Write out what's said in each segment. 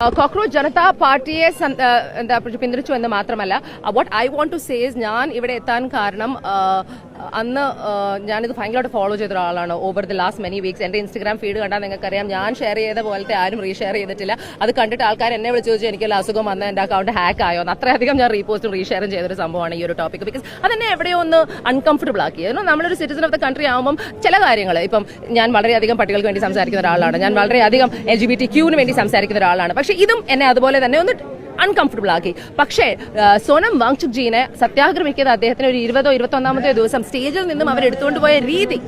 Cockroach Janata പാർട്ടിയെ പിന്തുണച്ചു എന്ന് മാത്രമല്ല, what I want to say is, ഞാൻ ഇവിടെ എത്താൻ കാരണം അന്ന് ഞാനിത് ഭയങ്കരമായിട്ട് ഫോളോ ചെയ്ത ഒരാളാണ് over the last many weeks. എന്റെ ഇൻസ്റ്റഗ്രാം ഫീഡ് കണ്ടാൽ നിങ്ങൾക്കറിയാം, ഞാൻ ഷെയർ ചെയ്ത പോലത്തെ ആരും റീഷെയർ ചെയ്തിട്ടില്ല. അത് കണ്ടിട്ട് ആൾക്കാർ എന്നെ വിളിച്ചു ചോദിച്ചു എനിക്കുള്ള അസുഖം വന്ന് എന്റെ അക്കൗണ്ട് ഹാക്ക് ആയോ എന്ന്. അത്രയധികം ഞാൻ റീപോസ്റ്റും റീഷെയറും ചെയ്തൊരു സംഭവമാണ് ഈ ഒരു ടോപ്പിക്. ബിക്കോസ് അതെന്നെ എവിടെയോ ഒന്ന് അൺകംഫർട്ടബിൾ ആക്കി. നമ്മളൊരു സിറ്റിസൺ ഓഫ് ദ കൺട്രി ആകുമ്പോൾ ചില കാര്യങ്ങൾ, ഇപ്പം ഞാൻ വളരെയധികം പട്ടികൾക്ക് വേണ്ടി സംസാരിക്കുന്ന ഒരാളാണ്, ഞാൻ വളരെയധികം LGBTQ വേണ്ടി സംസാരിക്കുന്ന ഒരാളാണ്. പക്ഷെ ഇതും എന്നെ അതുപോലെ തന്നെ ഒന്ന് അൺകംഫർട്ടബിൾ ആക്കി. പക്ഷേ സോനം വാങ്ചുക് ജീനെ സത്യാഗ്രഹിക്കുന്നത് അദ്ദേഹത്തിന് ഒരു 20ഓ 21ാമത്തെ ദിവസം സ്റ്റേജിൽ നിന്നും അവരെടുത്തുകൊണ്ട് പോയ രീതി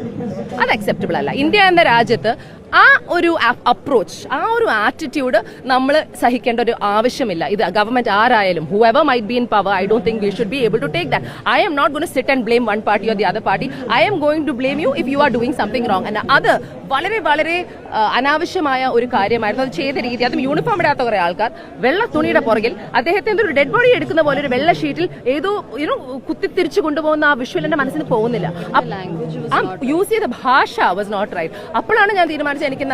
അത് അക്സെപ്റ്റബിൾ അല്ല. ഇന്ത്യ എന്ന രാജ്യത്ത് ആ ഒരു അപ്രോച്ച്, ആ ഒരു ആറ്റിറ്റ്യൂഡ് നമ്മൾ സഹിക്കേണ്ട ഒരു ആവശ്യമില്ല. ഇത് ഗവൺമെന്റ് ആരായാലും, whoever might be in power, I don't think we should be able to take that. I am not going to sit and blame one party or the other party. I am going to blame you if you are doing something wrong. And അത് വളരെ വളരെ അനാവശ്യമായ ഒരു കാര്യമായിരുന്നു. അത് ചെയ്ത രീതി, അതും യൂണിഫോം ഇടാത്ത കുറെ ആൾക്കാർ വെള്ള തുണിയുടെ പുറകിൽ അദ്ദേഹത്തിന്റെ ഒരു ഡെഡ് ബോഡി എടുക്കുന്ന പോലെ ഒരു വെള്ള ഷീറ്റിൽ ഏതോ കുത്തിത്തിരിച്ചു കൊണ്ടുപോകുന്ന ആ വിഷ്വൽ എന്റെ മനസ്സിന് പോകുന്നില്ല. യൂസ് ചെയ്ത ഭാഷ വാസ് നോട്ട് റൈറ്റ്. അപ്പോഴാണ് ഞാൻ തീരുമാനിച്ചത് എനിക്ക്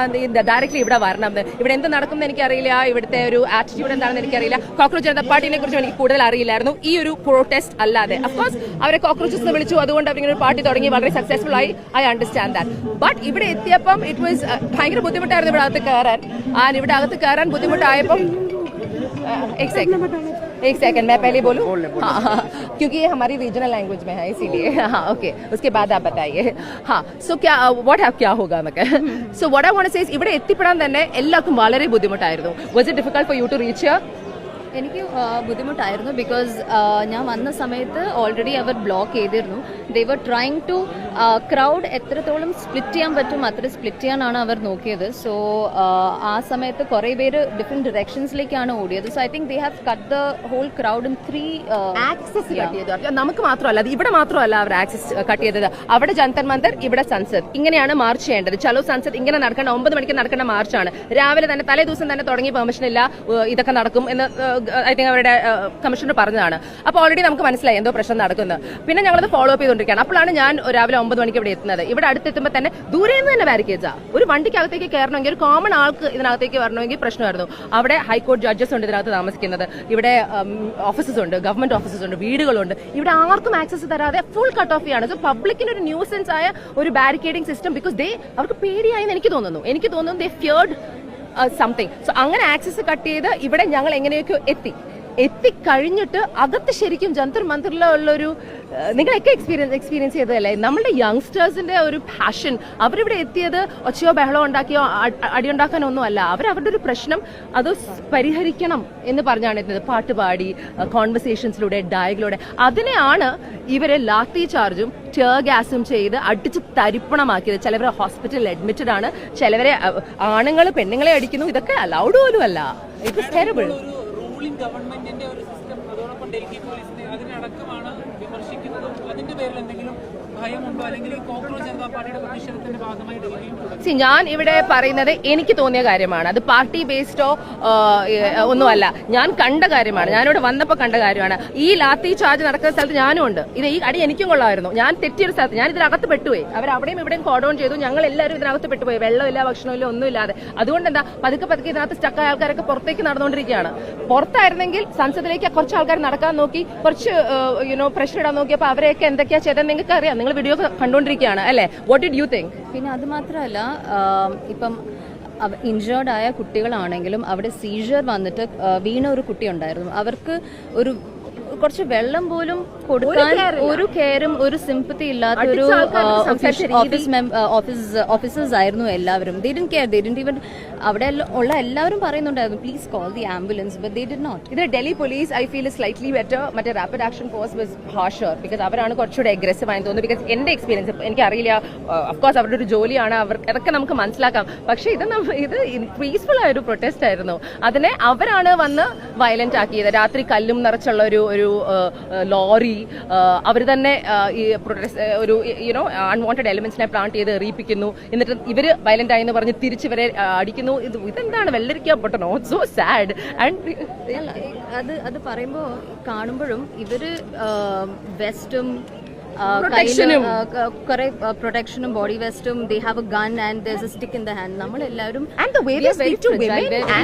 ഡയറക്ട്ലി ഇവിടെ വരണം. ഇവിടെ എന്ത് നടക്കുമെന്ന് എനിക്കറിയില്ല, ഇവിടുത്തെ ഒരു ആറ്റിറ്റ്യൂഡ് എന്താണെന്ന് എനിക്കറിയില്ല. കോക്രോച്ച് ജനതാ പാർട്ടിനെ കുറിച്ച് എനിക്ക് കൂടുതൽ അറിയില്ലായിരുന്നു ഈ ഒരു പ്രൊട്ടസ്റ്റ് അല്ലാതെ. അഫ്കോഴ്സ് അവരെ കോക്രോച്ചസ് എന്ന് വിളിച്ചു, അതുകൊണ്ട് അവരിങ്ങനെ ഒരു പാർട്ടി തുടങ്ങി, വളരെ സക്സസ്ഫുൾ ആയി. I understand that. ബട്ട് ഇവിടെ എത്തിയപ്പം ഇറ്റ് വാസ് ഭയങ്കര ബുദ്ധിമുട്ടായിരുന്നു ഇവിടെ അകത്ത് കയറാൻ. ഇവിടെ അകത്ത് കയറാൻ ബുദ്ധിമുട്ടായപ്പം एक सेकंड मैं पहले बोलूं, हाँ, क्योंकि ये हमारी रीजनल लैंग्वेज में है इसीलिए. हाँ, ओके, उसके बाद आप बताइए. हाँ, सो क्या होगा എന്നൊക്കെ. So what I want to say is, ഇവിടെ എത്തിപ്പെടാൻ തന്നെ എല്ലാവർക്കും വളരെ ബുദ്ധിമുട്ടായിരുന്നു. Was it difficult for you to reach here? എനിക്ക് ബുദ്ധിമുട്ടായിരുന്നു. ബിക്കോസ് ഞാൻ വന്ന സമയത്ത് ഓൾറെഡി അവർ ബ്ലോക്ക് ചെയ്തിരുന്നു. ദേ വർ ട്രൈങ് ടു ക്രൗഡ് എത്രത്തോളം സ്പ്ലിറ്റ് ചെയ്യാൻ പറ്റും അത്ര സ്പ്ലിറ്റ് ചെയ്യാനാണ് അവർ നോക്കിയത്. സോ ആ സമയത്ത് കുറേ പേര് ഡിഫറെന്റ് ഡിറക്ഷൻസിലേക്കാണ് ഓടിയത്. So I think they have cut the whole crowd in 3 access cut ചെയ്തു. നമുക്ക് മാത്രമല്ല, ഇവിടെ മാത്രമല്ല അവർ ആക്സസ് കട്ട് ചെയ്തത്. അവിടെ ജന്തർ മന്ദർ, ഇവിടെ സൻസദ്, ഇങ്ങനെയാണ് മാർച്ച് ചെയ്യേണ്ടത്. ചലോ സൻസദ് ഇങ്ങനെ നടക്കേണ്ട 9 മണിക്ക് നടക്കേണ്ട മാർച്ചാണ്. രാവിലെ തന്നെ തലേ ദിവസം തന്നെ തുടങ്ങി പെർമിഷൻ ഇല്ല, ഇതൊക്കെ നടക്കും എന്ന് ഐ തിങ്ക് അവരുടെ കമ്മീഷണർ പറഞ്ഞതാണ്. അപ്പോൾ ഓൾറെഡി നമുക്ക് മനസ്സിലായി എന്തോ പ്രശ്നം നടക്കുന്നത്. പിന്നെ ഞങ്ങളത് ഫോളോ അപ്പ് ചെയ്തുകൊണ്ടിരിക്കുകയാണ്. അപ്പോഴാണ് ഞാൻ രാവിലെ 9 മണിക്ക് ഇവിടെ എത്തുന്നത്. ഇവിടെ അടുത്തെത്തുമ്പോൾ തന്നെ ദൂരെ നിന്ന് തന്നെ ബാരിക്കേഡ്സാ. ഒരു വണ്ടിക്കകത്തേക്ക് കയറണമെങ്കിൽ, ഒരു കോമൺ ആൾക്ക് ഇതിനകത്തേക്ക് വരണമെങ്കിൽ പ്രശ്നമായിരുന്നു. അവിടെ ഹൈക്കോടതി ജഡ്ജസ് ഉണ്ട് ഇതിനകത്ത് താമസിക്കുന്നത്, ഇവിടെ ഓഫീസസ് ഉണ്ട്, ഗവൺമെന്റ് ഓഫീസസ് ഉണ്ട്, വീടുകളുണ്ട്. ഇവിടെ ആർക്കും ആക്സസ് തരാതെ ഫുൾ കട്ട് ഓഫ് ചെയ്യാണ്. സോ പബ്ലിക്കിന് ഒരു ന്യൂസൻസ് ആയ ഒരു ബാരിക്കേഡിംഗ് സിസ്റ്റം. ബിക്കോസ് അവർക്ക് പേടിയായെന്ന് എനിക്ക് തോന്നുന്നു ദേ ഫിയർഡ് സംതിങ്. സോ അങ്ങനെ ആക്സസ് കട്ട് ചെയ്ത് ഇവിടെ ഞങ്ങൾ എങ്ങനെയൊക്കെ എത്തിക്കഴിഞ്ഞിട്ട് അകത്ത് ശരിക്കും ജന്തർ മന്ദിറിലുള്ളൊരു, നിങ്ങളൊക്കെ എക്സ്പീരിയൻസ് ചെയ്തതല്ലേ, നമ്മളുടെ യങ്സ്റ്റേഴ്സിന്റെ ഒരു പാഷൻ. അവരിവിടെ എത്തിയത് ഒച്ചയോ ബഹളോ ഉണ്ടാക്കിയോ അടിയുണ്ടാക്കാനോ ഒന്നും അല്ല. അവരുടെ ഒരു പ്രശ്നം അത് പരിഹരിക്കണം എന്ന് പറഞ്ഞാണ് എത്തുന്നത്. പാട്ടുപാടി, കോൺവെർസേഷൻസിലൂടെ, ഡയലോഗിലൂടെ. അതിനെയാണ് ഇവരെ ലാത്തി ചാർജും ടിയർ ഗ്യാസും ചെയ്ത് അടിച്ച് തരിപ്പണമാക്കിയത്. ചിലവരെ ഹോസ്പിറ്റലിൽ അഡ്മിറ്റഡ് ആണ്, ചിലവരെ ആണുങ്ങൾ പെണ്ണുങ്ങളെ അടിക്കുന്നു. ഇതൊക്കെ അലൗഡ് പോലും അല്ല. It is terrible. ഗവൺമെന്റിന്റെ ഒരു സിസ്റ്റം, അതോടൊപ്പം ഡൽഹി പോലീസിനെ അതിനടക്കമാണ് വിമർശിക്കുന്നത്. അതിന്റെ പേരിൽ എന്തെങ്കിലും ഭയമുണ്ടോ, അല്ലെങ്കിൽ കോക്രോച്ച് ജനതാ പാർട്ടിയുടെ പ്രതിഷേധത്തിന്റെ ഭാഗമായി ഡൽഹിയിൽ? ഞാൻ ഇവിടെ പറയുന്നത് എനിക്ക് തോന്നിയ കാര്യമാണ്. അത് പാർട്ടി ബേസ്ഡോ ഒന്നുമല്ല, ഞാൻ കണ്ട കാര്യമാണ്. ഞാനിവിടെ വന്നപ്പോൾ കണ്ട കാര്യമാണ്. ഈ ലാത്തി ചാർജ് നടക്കുന്ന സ്ഥലത്ത് ഞാനും ഉണ്ട്. ഈ അടി എനിക്കും കൊള്ളായിരുന്നു. ഞാൻ തെറ്റിയൊരു സ്ഥലത്ത്, ഞാൻ ഇതിനകത്ത് പെട്ടുപോയി. അവരവിടെയും ഇവിടെയും കോഡൗൺ ചെയ്തു, ഞങ്ങൾ എല്ലാവരും ഇതിനകത്ത് പെട്ടുപോയി. വെള്ളമില്ല, ഭക്ഷണമില്ല, ഒന്നുമില്ലാതെ. അതുകൊണ്ട് എന്താ, പതുക്കെ ഇതിനകത്ത് സ്റ്റക്കായ ആൾക്കാരൊക്കെ പുറത്തേക്ക് നടന്നുകൊണ്ടിരിക്കുകയാണ്. പുറത്തായിരുന്നെങ്കിൽ സംസദിലേക്ക് കുറച്ച് ആൾക്കാർ നടക്കാൻ നോക്കി, കുറച്ച് പ്രഷർ ഇടാൻ നോക്കിയപ്പോൾ അവരെയൊക്കെ എന്തൊക്കെയാ ചെയ്തത് നിങ്ങൾക്ക് അറിയാം. നിങ്ങൾ വീഡിയോ കണ്ടുകൊണ്ടിരിക്കുകയാണ് അല്ലേ? What did you think? പിന്നെ അത് മാത്രമല്ല, ഇപ്പം ഇൻജേർഡ് ആയ കുട്ടികളാണെങ്കിലും അവിടെ സീജർ വന്നിട്ട് വീണ ഒരു കുട്ടി ഉണ്ടായിരുന്നു. അവർക്ക് കുറച്ച് വെള്ളം പോലും കൊടുക്കാൻ ഒരു കെയറും ഒരു സിമ്പത്തി ഇല്ലാത്ത ഒരു ഓഫീസേഴ്സ് ആയിരുന്നു എല്ലാവരും. They didn't care, they didn't even, അവിടെ ഉള്ള എല്ലാവരും പറയുന്നുണ്ടായിരുന്നു please call the ambulance, but they did not. ഇത് Delhi police I feel slightly better. മറ്റേ rapid action force was harsher. Because അവരാണ് കുറച്ചുകൂടെ അഗ്രസീവ് ആയെന്ന് തോന്നുന്നു. ബിക്കോസ് എന്റെ എക്സ്പീരിയൻസ് എനിക്കറിയില്ല, അഫ്കോഴ്സ് അവരുടെ ഒരു ജോലിയാണ്, അതൊക്കെ നമുക്ക് മനസ്സിലാക്കാം. പക്ഷെ ഇത് പീസ്ഫുൾ ആയ ഒരു പ്രൊട്ടസ്റ്റ് ആയിരുന്നു. അതിനെ അവരാണ് വന്ന് വയലന്റ് ആക്കിയത്. രാത്രി കല്ലും നിറച്ചുള്ള ഒരു ലോറി അവർ തന്നെ ഈ ഒരു അൺവാണ്ടഡ് എലിമെന്റ്സിനെ പ്ലാന്റ് ചെയ്ത് എറിയിപ്പിക്കുന്നു. എന്നിട്ട് ഇവര് വയലന്റ് ആയി എന്ന് പറഞ്ഞ് തിരിച്ചിവരെ അടിക്കുന്നു. ഇതെന്താണ് വെള്ളരിക്കാൻ പൊട്ടണോ? So sad. ആൻഡ് അത് പറയുമ്പോൾ കാണുമ്പോഴും ഇവര് വെസ്റ്റും കുറെ പ്രൊട്ടക്ഷനും ബോഡി വെസ്റ്റും they have a gun and there's a stick in the hand. നമ്മളെല്ലാവരും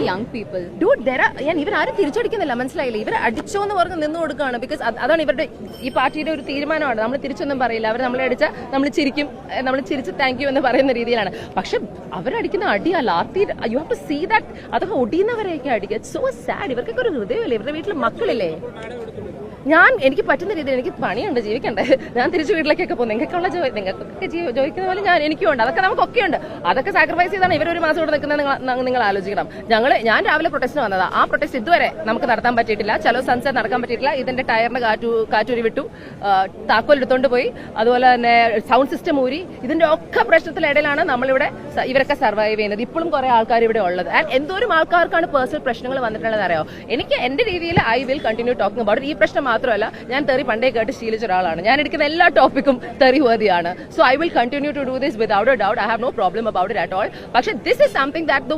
യങ് പീപ്പിൾ. ഞാൻ ഇവരാരും തിരിച്ചടിക്കുന്നില്ല, മനസ്സിലായില്ല. ഇവർ അടിച്ചോ എന്ന് പറഞ്ഞ് നിന്ന് കൊടുക്കുകയാണ്. ബിക്കോസ് അതാണ് ഇവരുടെ ഈ പാർട്ടിയുടെ ഒരു തീരുമാനമാണ്. നമ്മൾ തിരിച്ചൊന്നും പറയില്ല. അവർ നമ്മളെ അടിച്ചാൽ നമ്മൾ ചിരിക്കും, നമ്മൾ ചിരിച്ച് താങ്ക് യു എന്ന് പറയുന്ന രീതിയിലാണ്. പക്ഷെ അവരടിക്കുന്ന അടിയാ lathi, you have to see that. അതൊക്കെ ഒടിയുന്നവരെയൊക്കെ അടിക്കുക. So sad. ഇവർക്കൊക്കെ ഒരു ഹൃദയമില്ലേ? ഇവരുടെ വീട്ടിൽ മക്കളില്ലേ? എനിക്ക് പറ്റുന്ന രീതിയിൽ എനിക്ക് പണിയുണ്ട്, ജീവിക്കണ്ടേ. ഞാൻ തിരിച്ചു വീട്ടിലേക്കൊക്കെ പോകും. നിങ്ങൾക്കൊക്കെ ചോദിക്കുന്ന പോലെ എനിക്കും ഉണ്ട്. അതൊക്കെ നമുക്കൊക്കെ ഉണ്ട്. അതൊക്കെ സാക്രിഫൈസ് ചെയ്താണ് ഇവരൊരു മാസം ഇവിടെ നിൽക്കുന്നത്. നിങ്ങൾ ആലോചിക്കണം. ഞാൻ രാവിലെ പ്രൊട്ടസ്റ്റിന് വന്നതാ. ആ പ്രൊട്ടസ്റ്റ് ഇതുവരെ നമുക്ക് നടത്താൻ പറ്റിയിട്ടില്ല. ചലോ സൺസെറ്റ് നടക്കാൻ പറ്റിയിട്ടില്ല. ഇതിന്റെ ടയറിന് കാറ്റൂരി വിട്ടു, താക്കോൽ എടുത്തോണ്ട് പോയി, അതുപോലെ തന്നെ സൗണ്ട് സിസ്റ്റം ഊരി. ഇതിന്റെ ഒക്കെ പ്രശ്നത്തിനിടയിലാണ് നമ്മളിവിടെ ഇവരൊക്കെ സർവൈവ് ചെയ്യുന്നത്. ഇപ്പോഴും കുറെ ആൾക്കാർ ഇവിടെ ഉള്ളത്. ആൻഡ് എന്തോരം ആൾക്കാർക്കാണ് പേഴ്സണൽ പ്രശ്നങ്ങൾ വന്നിട്ടുള്ളത് അറിയോ? എനിക്ക് എന്റെ രീതിയിൽ I will continue talking about. ഈ പ്രശ്നം മാത്രമല്ല, ഞാൻ തെറി പണ്ടേ കേട്ട് ശീലിച്ച ഒരാളാണ്. ഞാൻ എടുക്കുന്ന എല്ലാ ടോപ്പിക്കും തെറി വേദിയാണ്. So I will continue to do this without a doubt. I have no problem about it at all. പക്ഷേ this is something that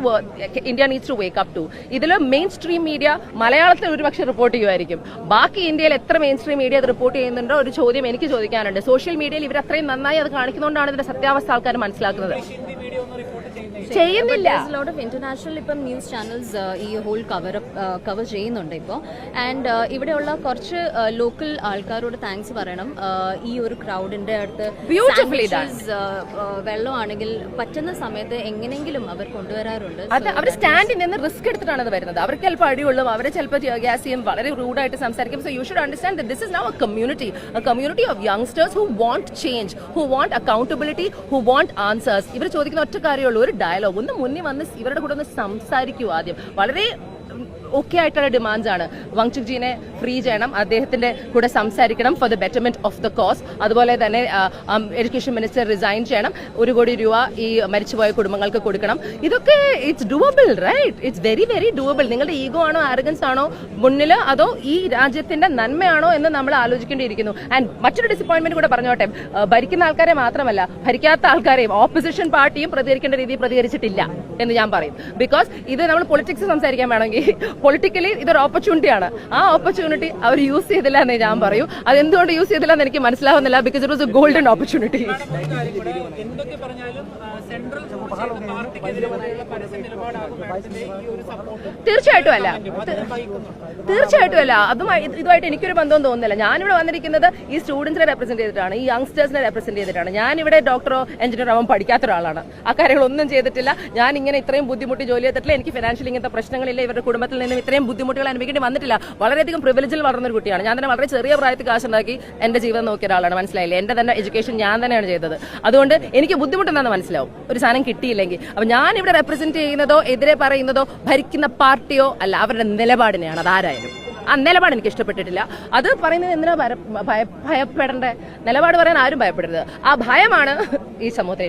India needs to wake up to. ഇതിൽ മെയിൻ സ്ട്രീം മീഡിയ മലയാളത്തിൽ ഒരുപക്ഷെ report ചെയ്യുമായിരിക്കും. ബാക്കി ഇന്ത്യയിൽ എത്ര mainstream media അത് report ചെയ്യുന്നുണ്ടോ ഒരു ചോദ്യം എനിക്ക് ചോദിക്കാനുണ്ട്. സോഷ്യൽ മീഡിയയിൽ ഇവർ അത്രയും നന്നായി അത് കാണിക്കുന്നതുകൊണ്ടാണ് ഇതിന്റെ സത്യാവസ്ഥ ആൾക്കാർ മനസ്സിലാക്കുന്നത്. ചെയ്യുന്നില്ല. ഇന്റർനാഷണൽ ഇപ്പം ന്യൂസ് ചാനൽസ് ഈ ഹോൾ കവർ ചെയ്യുന്നുണ്ട് ഇപ്പോൾ. ആൻഡ് ഇവിടെയുള്ള കുറച്ച് ലോക്കൽ ആൾക്കാരോട് താങ്ക്സ് പറയണം. ഈ ഒരു ക്രൗഡിന്റെ അടുത്ത് വെള്ളമാണെങ്കിൽ പറ്റുന്ന സമയത്ത് എങ്ങനെയെങ്കിലും അവർ കൊണ്ടുവരാറുണ്ട്. അത് അവർ സ്റ്റാൻഡിൽ നിന്ന് റിസ്ക് എടുത്തിട്ടാണ് അത് വരുന്നത്. അവർക്ക് ചിലപ്പോൾ അടിയുള്ളൂ, അവരെ ചിലപ്പോൾ ഗ്യാസ് ചെയ്യും, വളരെ റൂഡായിട്ട് സംസാരിക്കും. So you should understand that this is now A community of youngsters who want change, who want accountability, who want answers. ഇവർ ചോദിക്കുന്ന ഒറ്റ കാര്യമുള്ളൂ, ഒരു ഡയലോഗ്. ഒന്ന് മുന്നിൽ വന്ന് ഇവരുടെ കൂടെ ഒന്ന് സംസാരിക്കൂ. ആദ്യം വളരെ ഓക്കെ ആയിട്ടുള്ള ഡിമാൻഡ്സ് ആണ്. വങ്ചുക് ജീനെ ഫ്രീ ചെയ്യണം, അദ്ദേഹത്തിന്റെ കൂടെ സംസാരിക്കണം for the betterment of the cause. അതുപോലെ തന്നെ എഡ്യൂക്കേഷൻ മിനിസ്റ്റർ റിസൈൻ ചെയ്യണം. 1 കോടി രൂപ ഈ മരിച്ചുപോയ കുടുംബങ്ങൾക്ക് കൊടുക്കണം. ഇതൊക്കെ it's doable, right? It's very very doable. നിങ്ങളുടെ ഈഗോ ആണോ ആരഗൻസ് ആണോ മുന്നിൽ, അതോ ഈ രാജ്യത്തിന്റെ നന്മയാണോ എന്ന് നമ്മൾ ആലോചിക്കേണ്ടിയിരിക്കുന്നു. ആൻഡ് മറ്റൊരു ഡിസപ്പോയിന്റ്മെന്റ് കൂടെ പറഞ്ഞോട്ടെ, ഭരിക്കുന്ന ആൾക്കാരെ മാത്രമല്ല ഭരിക്കാത്ത ആൾക്കാരെയും ഓപ്പോസിഷൻ പാർട്ടിയും പ്രതികരിക്കേണ്ട രീതിയിൽ പ്രതികരിച്ചിട്ടില്ല എന്ന് ഞാൻ പറയും. ബിക്കോസ് ഇത് നമ്മൾ പൊളിറ്റിക്സ് സംസാരിക്കാൻ വേണമെങ്കിൽ പൊളിറ്റിക്കലി ഇതൊരു ഓപ്പർച്യൂണിറ്റിയാണ്. ആ ഓപ്പർച്യൂണിറ്റി അവർ യൂസ് ചെയ്തില്ല എന്നേ ഞാൻ പറയൂ. അത് എന്തുകൊണ്ട് യൂസ് ചെയ്തില്ല എന്ന് എനിക്ക് മനസ്സിലാവുന്നില്ല. Because it was A golden opportunity. എന്തൊക്കെ പറഞ്ഞാലും സെൻട്രൽ തീർച്ചയായിട്ടും അല്ല, തീർച്ചയായിട്ടും അല്ല. ഇതുമായിട്ട് എനിക്കൊരു ബന്ധവും തോന്നുന്നില്ല. ഞാനിവിടെ വന്നിരിക്കുന്നത് ഈ സ്റ്റുഡൻസിനെ റെപ്രസെന്റ് ചെയ്തിട്ടാണ്, ഈ യങ്സ്റ്റേഴ്സിനെ റെപ്രസെന്റ് ചെയ്തിട്ടാണ്. ഞാനിവിടെ ഡോക്ടറോ എഞ്ചിനീയറോ ആവാൻ പഠിക്കാത്ത ഒരാളാണ്. ആ കാര്യങ്ങളൊന്നും ചെയ്തിട്ടില്ല. ഞാൻ ഇങ്ങനെ ഇത്രയും ബുദ്ധിമുട്ടി ജോലി ചെയ്തിട്ടില്ല. എനിക്ക് ഫിനാൻഷ്യലി ഇങ്ങനത്തെ പ്രശ്നങ്ങളില്ല. ഇവരുടെ കുടുംബത്തിൽ നിന്നും ഇത്രയും ബുദ്ധിമുട്ടുകൾ അനുഭവിക്കേണ്ടി വന്നിട്ടില്ല. വളരെയധികം പ്രിവിലേജിൽ വളർന്നൊരു കുട്ടിയാണ് ഞാൻ. തന്നെ വളരെ ചെറിയ പ്രായത്തിൽ കാശുണ്ടാക്കി എന്റെ ജീവിതം നോക്കിയ ഒരാളാണ്, മനസ്സിലായില്ലേ? എന്റെ തന്നെ എഡ്യൂക്കേഷൻ ഞാൻ തന്നെയാണ് ചെയ്തത്. അതുകൊണ്ട് എനിക്ക് ബുദ്ധിമുട്ടെന്നാന്ന് മനസ്സിലാവും ഒരു സാധനം കിട്ടിയില്ലെങ്കിൽ. അപ്പൊ ഞാൻ ഇവിടെ റെപ്രസെന്റ് ചെയ്യുന്നതോ എതിരെ പറയുന്നതോ ഭരിക്കുന്ന പാർട്ടിയോ അല്ല, അവരുടെ നിലപാടിനെയാണ്. അതാരായാലും ആ നിലപാട് എനിക്ക് ഇഷ്ടപ്പെട്ടിട്ടില്ല. അത് പറയുന്നത് എന്തിനാ ഭയപ്പെടേണ്ടത്? നിലപാട് പറയാൻ ആരും ഭയപ്പെടരുത്. ആ ഭയമാണ് ഈ സമൂഹത്തിൽ